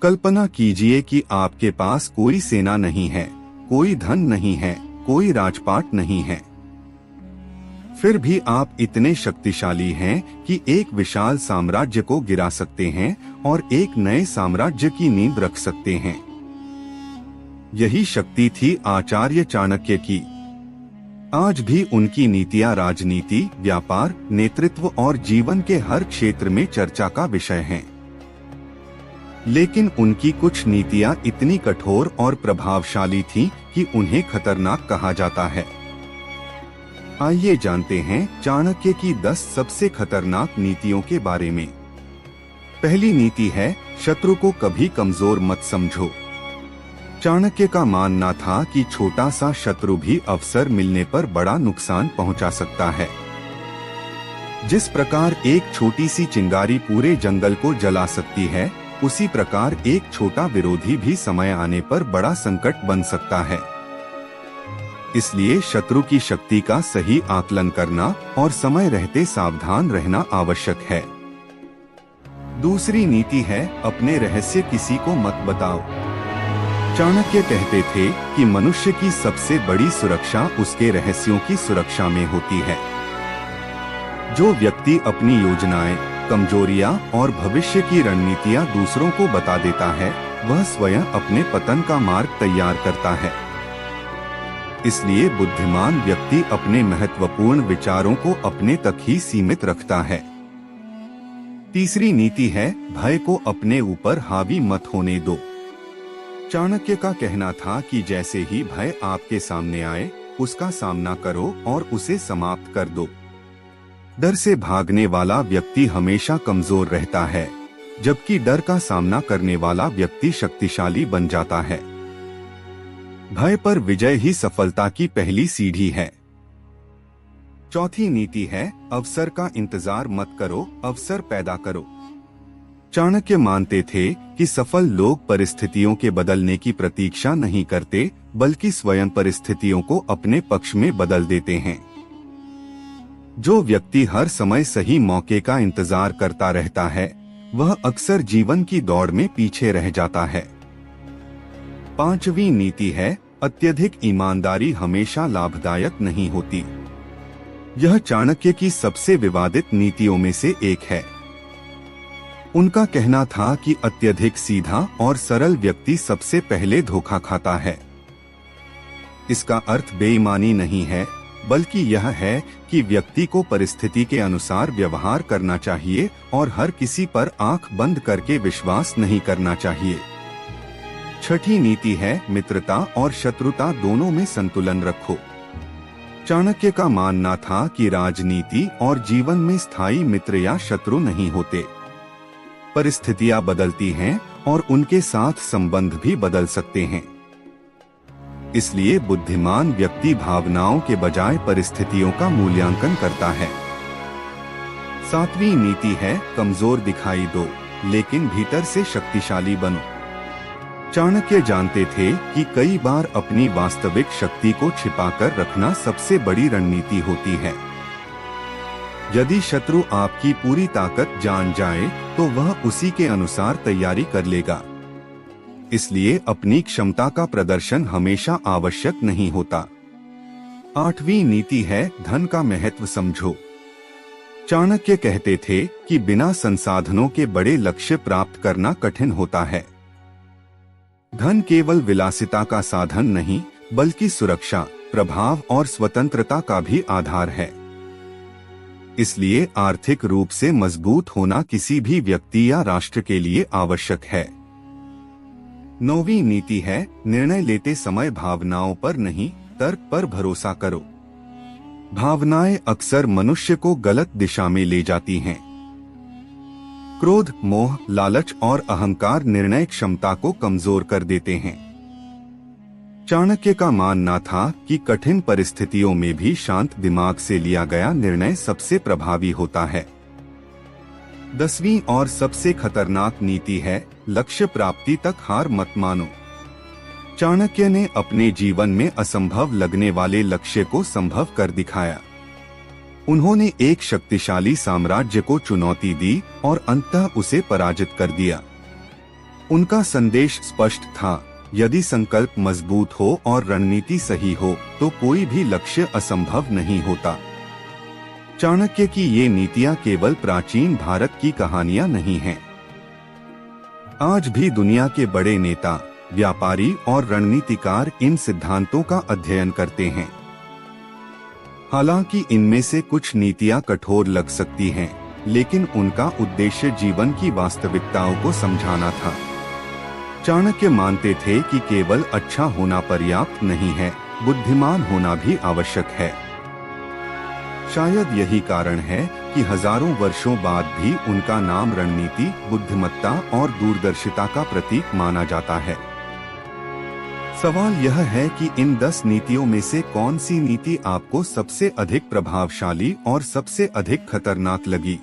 कल्पना कीजिए कि आपके पास कोई सेना नहीं है, कोई धन नहीं है, कोई राजपाट नहीं है। फिर भी आप इतने शक्तिशाली हैं कि एक विशाल साम्राज्य को गिरा सकते हैं और एक नए साम्राज्य की नींव रख सकते हैं। यही शक्ति थी आचार्य चाणक्य की। आज भी उनकी नीतियां राजनीति, व्यापार, नेतृत्व और जीवन के हर क्षेत्र में चर्चा का विषय हैं। लेकिन उनकी कुछ नीतियां इतनी कठोर और प्रभावशाली थीं कि उन्हें खतरनाक कहा जाता है। आइए जानते हैं चाणक्य की 10 सबसे खतरनाक नीतियों के बारे में। पहली नीति है, शत्रु को कभी कमजोर मत समझो। चाणक्य का मानना था कि छोटा सा शत्रु भी अवसर मिलने पर बड़ा नुकसान पहुंचा सकता है। जिस प्रकार एक छोटी सी चिंगारी पूरे जंगल को जला सकती है, उसी प्रकार एक छोटा विरोधी भी समय आने पर बड़ा संकट बन सकता है। इसलिए शत्रु की शक्ति का सही आकलन करना और समय रहते सावधान रहना आवश्यक है। दूसरी नीति है, अपने रहस्य किसी को मत बताओ। चाणक्य कहते थे कि मनुष्य की सबसे बड़ी सुरक्षा उसके रहस्यों की सुरक्षा में होती है। जो व्यक्ति अपनी योजनाएं, कमजोरियां और भविष्य की रणनीतियां दूसरों को बता देता है, वह स्वयं अपने पतन का मार्ग तैयार करता है। इसलिए बुद्धिमान व्यक्ति अपने महत्वपूर्ण विचारों को अपने तक ही सीमित रखता है। तीसरी नीति है, भय को अपने ऊपर हावी मत होने दो। चाणक्य का कहना था कि जैसे ही भय आपके सामने आए, उसका सामना करो और उसे समाप्त कर दो। डर से भागने वाला व्यक्ति हमेशा कमजोर रहता है, जबकि डर का सामना करने वाला व्यक्ति शक्तिशाली बन जाता है। भय पर विजय ही सफलता की पहली सीढ़ी है। चौथी नीति है, अवसर का इंतजार मत करो, अवसर पैदा करो। चाणक्य मानते थे कि सफल लोग परिस्थितियों के बदलने की प्रतीक्षा नहीं करते, बल्कि स्वयं परिस्थितियों को अपने पक्ष में बदल देते हैं। जो व्यक्ति हर समय सही मौके का इंतजार करता रहता है, वह अक्सर जीवन की दौड़ में पीछे रह जाता है। पांचवी नीति है, अत्यधिक ईमानदारी हमेशा लाभदायक नहीं होती। यह चाणक्य की सबसे विवादित नीतियों में से एक है। उनका कहना था कि अत्यधिक सीधा और सरल व्यक्ति सबसे पहले धोखा खाता है। इसका अर्थ बेईमानी नहीं है, बल्कि यह है कि व्यक्ति को परिस्थिति के अनुसार व्यवहार करना चाहिए और हर किसी पर आंख बंद करके विश्वास नहीं करना चाहिए। छठी नीति है, मित्रता और शत्रुता दोनों में संतुलन रखो। चाणक्य का मानना था कि राजनीति और जीवन में स्थायी मित्र या शत्रु नहीं होते। परिस्थितियां बदलती हैं और उनके साथ संबंध भी बदल सकते हैं। इसलिए बुद्धिमान व्यक्ति भावनाओं के बजाय परिस्थितियों का मूल्यांकन करता है। सातवीं नीति है, कमजोर दिखाई दो, लेकिन भीतर से शक्तिशाली बनो। चाणक्य जानते थे कि कई बार अपनी वास्तविक शक्ति को छिपाकर रखना सबसे बड़ी रणनीति होती है। यदि शत्रु आपकी पूरी ताकत जान जाए, तो वह उसी के अनुसार तैयारी कर लेगा। इसलिए अपनी क्षमता का प्रदर्शन हमेशा आवश्यक नहीं होता। आठवीं नीति है, धन का महत्व समझो। चाणक्य कहते थे कि बिना संसाधनों के बड़े लक्ष्य प्राप्त करना कठिन होता है। धन केवल विलासिता का साधन नहीं, बल्कि सुरक्षा, प्रभाव और स्वतंत्रता का भी आधार है। इसलिए आर्थिक रूप से मजबूत होना किसी भी व्यक्ति या राष्ट्र के लिए आवश्यक है। नौवीं नीति है, निर्णय लेते समय भावनाओं पर नहीं, तर्क पर भरोसा करो। भावनाएं अक्सर मनुष्य को गलत दिशा में ले जाती हैं। क्रोध, मोह, लालच और अहंकार निर्णय क्षमता को कमजोर कर देते हैं। चाणक्य का मानना था कि कठिन परिस्थितियों में भी शांत दिमाग से लिया गया निर्णय सबसे प्रभावी होता है। 10वीं और सबसे खतरनाक नीति है, लक्ष्य प्राप्ति तक हार मत मानो। चाणक्य ने अपने जीवन में असंभव लगने वाले लक्ष्य को संभव कर दिखाया। उन्होंने एक शक्तिशाली साम्राज्य को चुनौती दी और अंततः उसे पराजित कर दिया। उनका संदेश स्पष्ट था, यदि संकल्प मजबूत हो और रणनीति सही हो तो कोई भी लक्ष्य असंभव नहीं होता। चाणक्य की ये नीतियां केवल प्राचीन भारत की कहानियां नहीं हैं। आज भी दुनिया के बड़े नेता, व्यापारी और रणनीतिकार इन सिद्धांतों का अध्ययन करते हैं। हालांकि इनमें से कुछ नीतियां कठोर लग सकती हैं, लेकिन उनका उद्देश्य जीवन की वास्तविकताओं को समझाना था। चाणक्य मानते थे कि केवल अच्छा होना पर्याप्त नहीं है, बुद्धिमान होना भी आवश्यक है। शायद यही कारण है कि हजारों वर्षों बाद भी उनका नाम रणनीति, बुद्धिमत्ता और दूरदर्शिता का प्रतीक माना जाता है। सवाल यह है कि इन 10 नीतियों में से कौन सी नीति आपको सबसे अधिक प्रभावशाली और सबसे अधिक खतरनाक लगी?